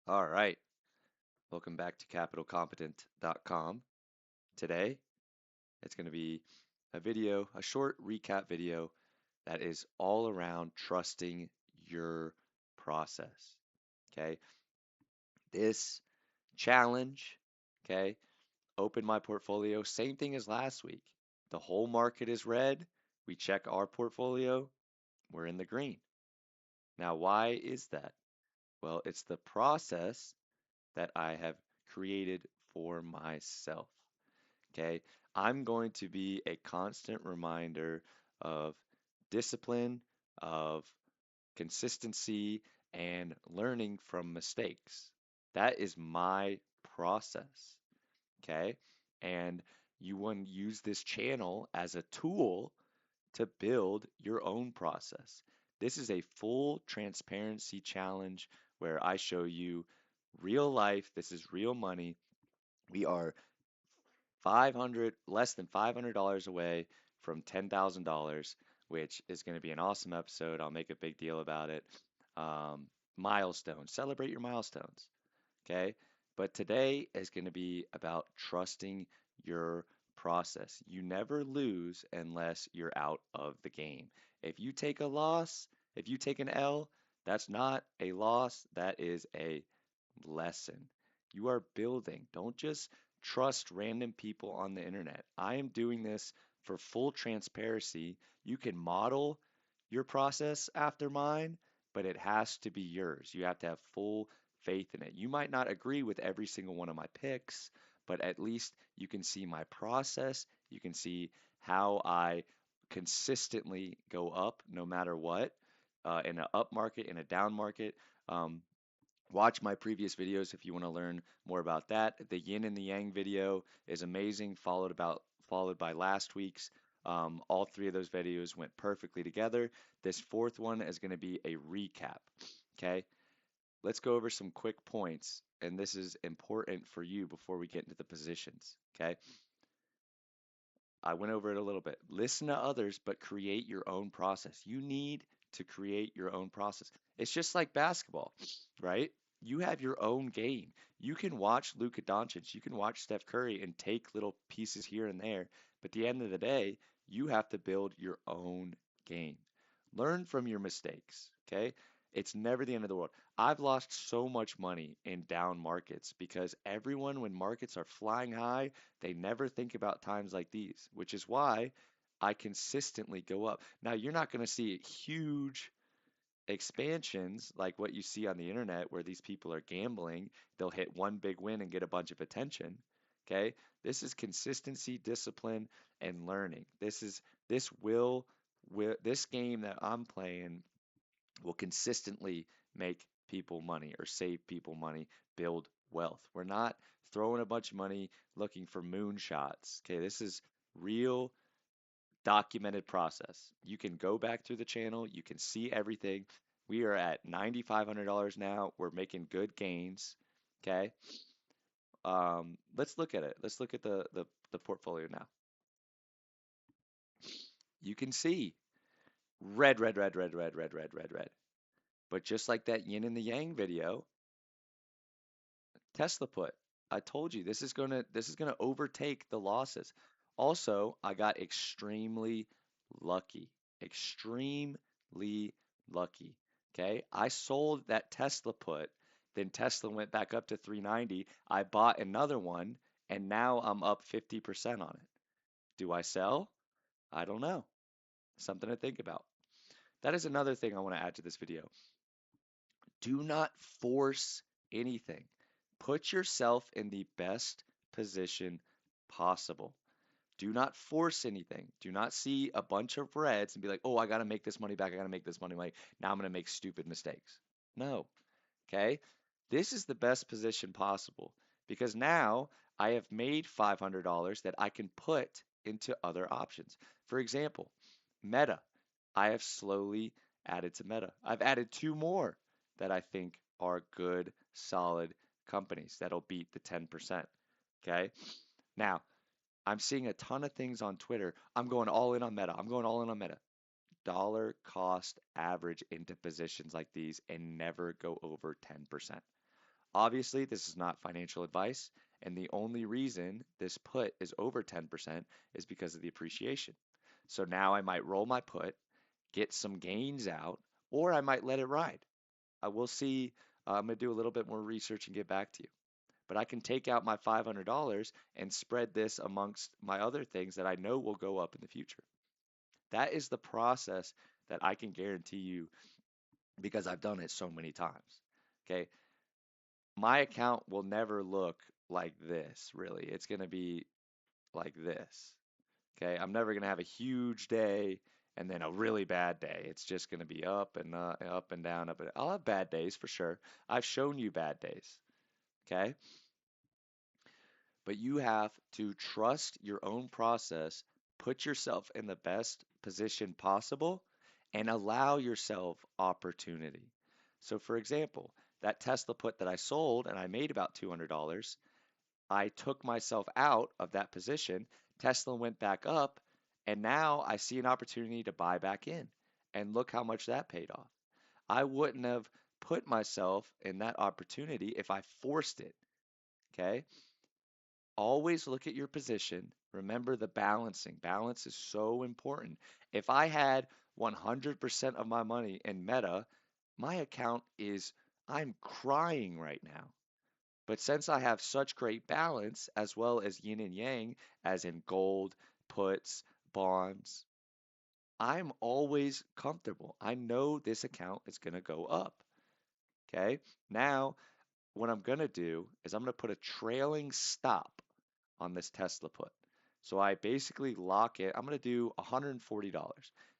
All right, welcome back to capitalcompetent.com. Today, it's going to be a short recap video that is all around trusting your process. Okay, this challenge, okay, open my portfolio, same thing as last week. The whole market is red. We check our portfolio, we're in the green. Now, why is that? Well, it's the process that I have created for myself. Okay, I'm going to be a constant reminder of discipline, of consistency, and learning from mistakes. That is my process. Okay, and you want to use this channel as a tool to build your own process. This is a full transparency challenge where I show you real life, this is real money. We are 500 less than $500 away from $10,000, which is going to be an awesome episode. I'll make a big deal about it. Milestones, celebrate your milestones, okay? But today is going to be about trusting your process. You never lose unless you're out of the game. If you take a loss, if you take an L, that's not a loss, that is a lesson. You are building. Don't just trust random people on the internet. I am doing this for full transparency. You can model your process after mine, but it has to be yours. You have to have full faith in it. You might not agree with every single one of my picks, but at least you can see my process. You can see how I consistently go up no matter what, in an up market, in a down market. Um, Watch my previous videos if you want to learn more about that. The yin and the yang video is amazing, followed by last week's. All three of those videos went perfectly together. This fourth one is going to be a recap. Okay, let's go over some quick points, and this is important for you before we get into the positions. Okay, I went over it a little bit. Listen to others, but create your own process. You need to create your own process. It's just like basketball, right? You have your own game. You can watch Luka Doncic, you can watch Steph Curry and take little pieces here and there, but at the end of the day, you have to build your own game. Learn from your mistakes, okay? It's never the end of the world. I've lost so much money in down markets because everyone, when markets are flying high, they never think about times like these, which is why I consistently go up. Now, you're not going to see huge expansions like what you see on the internet where these people are gambling. They'll hit one big win and get a bunch of attention. Okay? This is consistency, discipline, and learning. This game that I'm playing will consistently make people money or save people money, build wealth. We're not throwing a bunch of money looking for moonshots. Okay, this is real documented process. You can go back through the channel, you can see everything. We are at $9,500 now. We're making good gains. Okay. Let's look at it. Let's look at the portfolio now. You can see red, red, red, red, red, red, red, red, red. But just like that yin and the yang video, Tesla put. I told you this is gonna overtake the losses. Also, I got extremely lucky. Extremely lucky. Okay? I sold that Tesla put, then Tesla went back up to 390. I bought another one, and now I'm up 50% on it. Do I sell? I don't know. Something to think about. That is another thing I want to add to this video. Do not force anything. Put yourself in the best position possible. Do not force anything. Do not see a bunch of reds and be like, oh, I got to make this money back. I got to make this money back. Now I'm going to make stupid mistakes. No. Okay. This is the best position possible because now I have made $500 that I can put into other options. For example, Meta. I have slowly added to Meta. I've added two more that I think are good, solid companies that'll beat the 10%. Okay. Now, I'm seeing a ton of things on Twitter. I'm going all in on Meta. I'm going all in on Meta. Dollar cost average into positions like these and never go over 10%. Obviously, this is not financial advice, and the only reason this put is over 10% is because of the appreciation. So now I might roll my put, get some gains out, or I might let it ride. I will see. I'm going to do a little bit more research and get back to you. But I can take out my $500 and spread this amongst my other things that I know will go up in the future. That is the process that I can guarantee you because I've done it so many times. Okay. My account will never look like this, really. It's going to be like this. Okay. I'm never going to have a huge day and then a really bad day. It's just going to be up and down, up and I'll have bad days for sure. I've shown you bad days. Okay. But you have to trust your own process, put yourself in the best position possible, and allow yourself opportunity. So, for example, that Tesla put that I sold and I made about $200, I took myself out of that position. Tesla went back up, and now I see an opportunity to buy back in. And look how much that paid off. I wouldn't have put myself in that opportunity if I forced it. Okay. Always look at your position. Remember the balancing. Balance is so important. If I had 100% of my money in Meta, my account is, I'm crying right now. But since I have such great balance, as well as yin and yang, as in gold, puts, bonds, I'm always comfortable. I know this account is going to go up. Okay. Now, what I'm going to do is I'm going to put a trailing stop on this Tesla put. So I basically lock it. I'm going to do $140.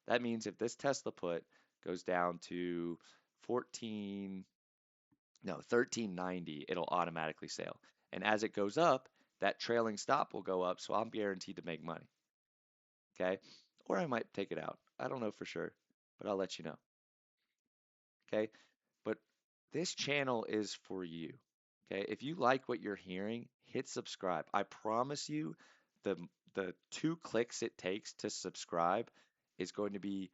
That means if this Tesla put goes down to 14, no, 1390, it'll automatically sell. And as it goes up, that trailing stop will go up, so I'm guaranteed to make money. Okay? Or I might take it out. I don't know for sure, but I'll let you know. Okay? But this channel is for you. Okay? If you like what you're hearing, hit subscribe. I promise you the the 2 clicks it takes to subscribe is going to be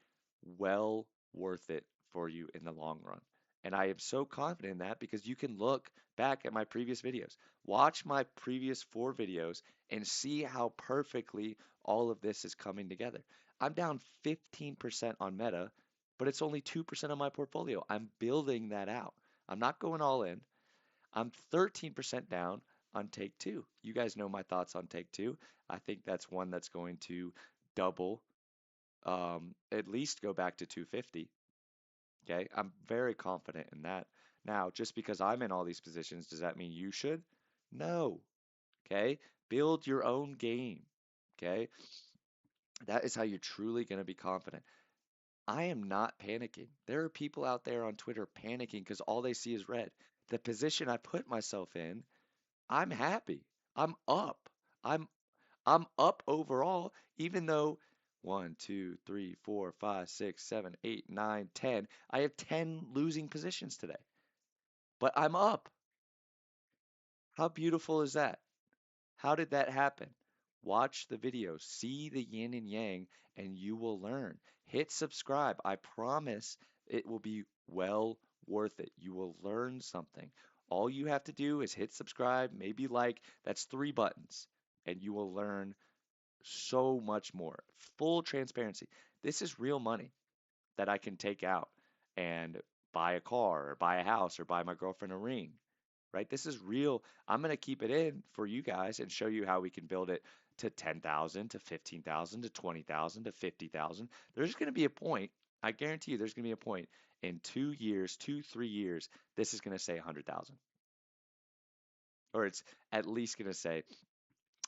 well worth it for you in the long run. And I am so confident in that because you can look back at my previous videos. Watch my previous 4 videos and see how perfectly all of this is coming together. I'm down 15% on Meta, but it's only 2% of my portfolio. I'm building that out. I'm not going all in. I'm 13% down on Take Two. You guys know my thoughts on Take Two. I think that's one that's going to double, at least go back to 250. Okay, I'm very confident in that. Now, just because I'm in all these positions, does that mean you should? No. Okay, build your own game. Okay, that is how you're truly going to be confident. I am not panicking. There are people out there on Twitter panicking because all they see is red. The position I put myself in, I'm happy. I'm up. I'm I'm up overall, even though 1, 2, 3, 4, 5, 6, 7, 8, 9, 10. I have 10 losing positions today, but I'm up. How beautiful is that? How did that happen? Watch the video, see the yin and yang, and you will learn. Hit subscribe. I promise it will be well worth it. You will learn something. All you have to do is hit subscribe, maybe like, that's 3 buttons, and you will learn so much more. Full transparency. This is real money that I can take out and buy a car or buy a house or buy my girlfriend a ring, right? This is real. I'm going to keep it in for you guys and show you how we can build it to 10,000, to 15,000, to 20,000, to 50,000. There's going to be a point, I guarantee you there's going to be a point in 2 years, 3 years, this is going to say 100,000. Or it's at least going to say,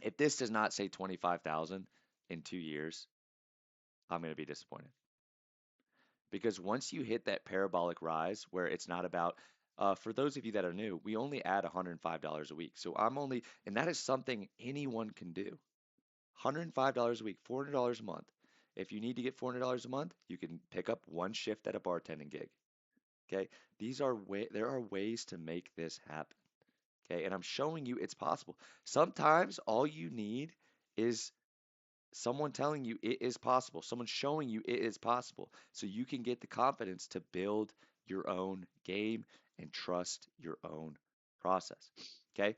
if this does not say 25,000 in 2 years, I'm going to be disappointed. Because once you hit that parabolic rise where it's not about, for those of you that are new, we only add $105 a week. So I'm only, and that is something anyone can do. $105 a week, $400 a month. If you need to get $400 a month, you can pick up one shift at a bartending gig. Okay, there are ways to make this happen. Okay, and I'm showing you it's possible. Sometimes all you need is someone telling you it is possible, someone showing you it is possible, so you can get the confidence to build your own game and trust your own process. Okay.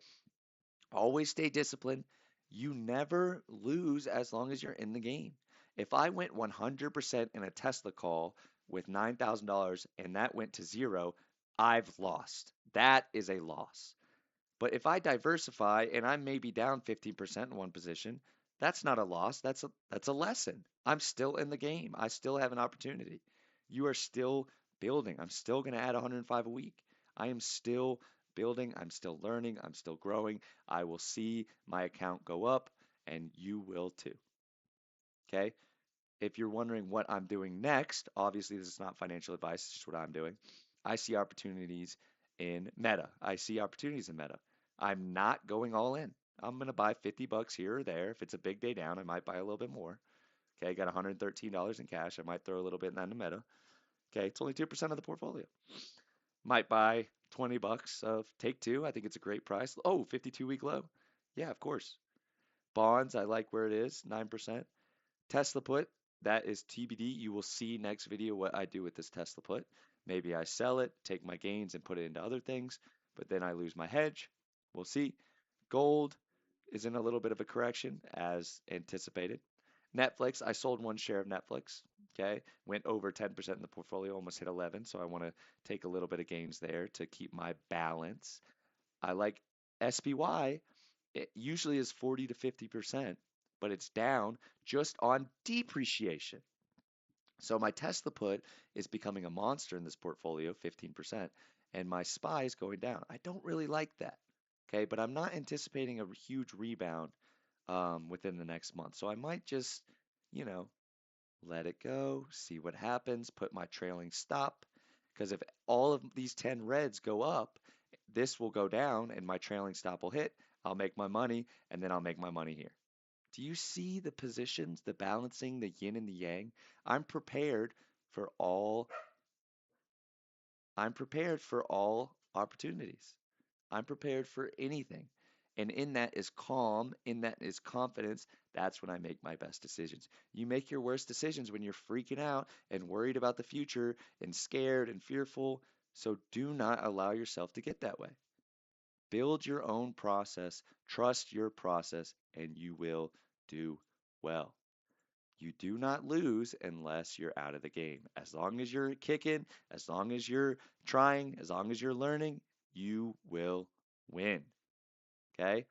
Always stay disciplined. You never lose as long as you're in the game. If I went 100% in a Tesla call with $9,000 and that went to zero, I've lost. That is a loss. But if I diversify and I'm maybe down 15% in one position, that's not a loss. That's a lesson. I'm still in the game. I still have an opportunity. You are still building. I'm still going to add 105 a week. I am still building. I'm still learning. I'm still growing. I will see my account go up and you will too. Okay? If you're wondering what I'm doing next, obviously this is not financial advice, it's just what I'm doing. I see opportunities in Meta. I see opportunities in Meta. I'm not going all in. I'm going to buy 50 bucks here or there. If it's a big day down, I might buy a little bit more. Okay, I got $113 in cash. I might throw a little bit in that into Meta. Okay, it's only 2% of the portfolio. Might buy 20 bucks of Take Two. I think it's a great price. Oh, 52-week low. Yeah, of course. Bonds, I like where it is, 9%. Tesla put, that is TBD. You will see next video what I do with this Tesla put. Maybe I sell it, take my gains and put it into other things, but then I lose my hedge. We'll see. Gold is in a little bit of a correction as anticipated. Netflix, I sold one share of Netflix. Okay, went over 10% in the portfolio, almost hit 11. So I want to take a little bit of gains there to keep my balance. I like SPY. It usually is 40 to 50%, but it's down just on depreciation. So my Tesla put is becoming a monster in this portfolio, 15%, and my SPY is going down. I don't really like that. Okay, but I'm not anticipating a huge rebound within the next month. So I might just, you know, let it go, see what happens, put my trailing stop. Because if all of these 10 reds go up, this will go down and my trailing stop will hit. I'll make my money and then I'll make my money here. Do you see the positions, the balancing, the yin and the yang? I'm prepared for all I'm prepared for all opportunities. I'm prepared for anything. And in that is calm, in that is confidence. That's when I make my best decisions. You make your worst decisions when you're freaking out and worried about the future and scared and fearful. So do not allow yourself to get that way. Build your own process, trust your process, and you will do well. You do not lose unless you're out of the game. As long as you're kicking, as long as you're trying, as long as you're learning, you will win. Okay?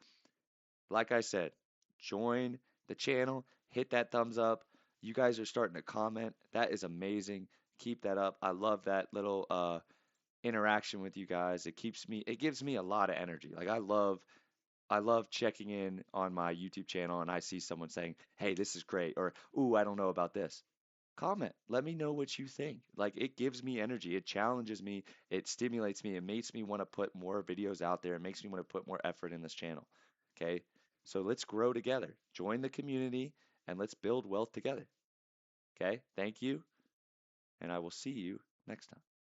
Like I said, join the channel, hit that thumbs up. You guys are starting to comment. That is amazing. Keep that up. I love that little interaction with you guys. It gives me a lot of energy. Like I love checking in on my YouTube channel and I see someone saying, "Hey, this is great," or "Ooh, I don't know about this." Comment. Let me know what you think. Like it gives me energy. It challenges me. It stimulates me. It makes me want to put more videos out there. It makes me want to put more effort in this channel. Okay? So let's grow together. Join the community and let's build wealth together. Okay? Thank you, and I will see you next time.